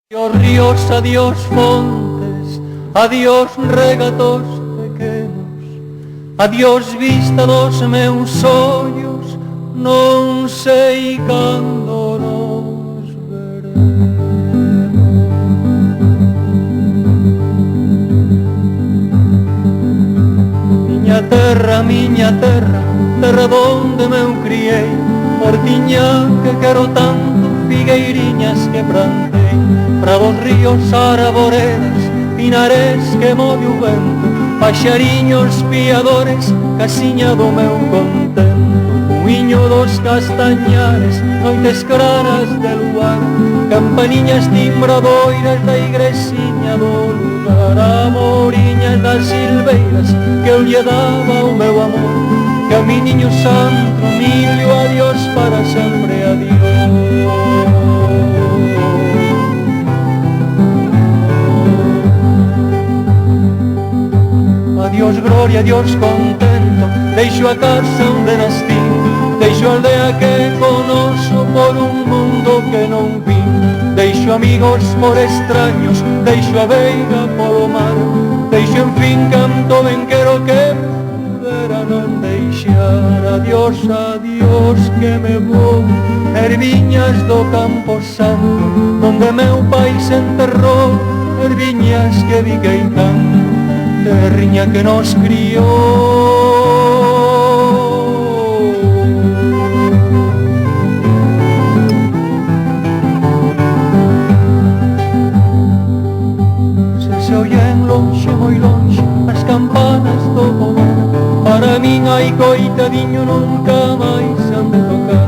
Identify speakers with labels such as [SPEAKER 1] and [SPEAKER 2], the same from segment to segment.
[SPEAKER 1] Adiós ríos, adiós fontes, adiós regatos pequenos, adiós vista dos meus ollos, non sei cando nos veremos. Miña terra, terra donde me criei, hortiña que quero tanto, figueiriñas que plantei, prados, ríos, arboredas, pinares que move o vento, paxariños piadores, casiña do meu contento, cuiño dos castañares, noites claras de luar, campaniñas timbradoiras da igresiña do lugar, amoriñas das silveiras que eu lle daba o meu amor, caminiño santo, millo, adiós para sempre, adiós. Adiós gloria, adiós contento, deixo a casa onde nascí, deixo a aldea que conoso por un mundo que non vi, deixo amigos por extraños, deixo a veiga polo mar, deixo en fin canto ben quero que pudera non deixar. Adiós, adiós que me vou, erviñas do campo santo, donde meu pai se enterrou, erviñas que vi queitando, terriña que nos criou. Se oyen lonxe, moi lonxe, as campanas do poder, para min hai coitadiño nunca máis han de tocar.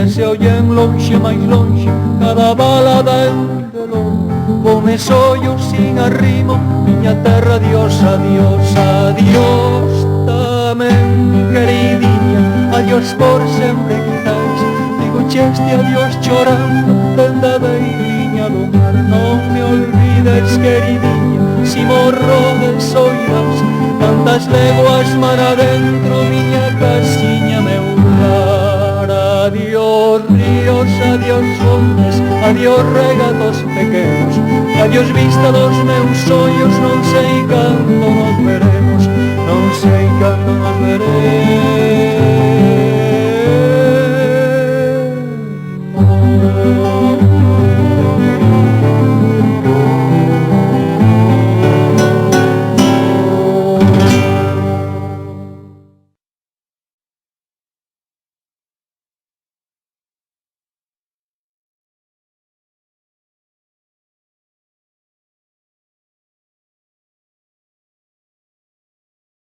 [SPEAKER 1] Se oyen lonxe, máis lonxe, cada balada é un dolor, come sollos sin arrimo, miña terra, adiós, adiós, adiós tamén, queridinha, adiós por sempre quizás, digo este adiós chorando, dende a beiriña do mar, non me olvides, queridinha, si morro de soidas, tantas leguas mar adentro, miña casiña, meu lar. Adiós ríos, adiós fontes, adiós regatos pequenos, adiós vista dos meus ollos, non sei cando nos veremos, non sei cando nos veremos.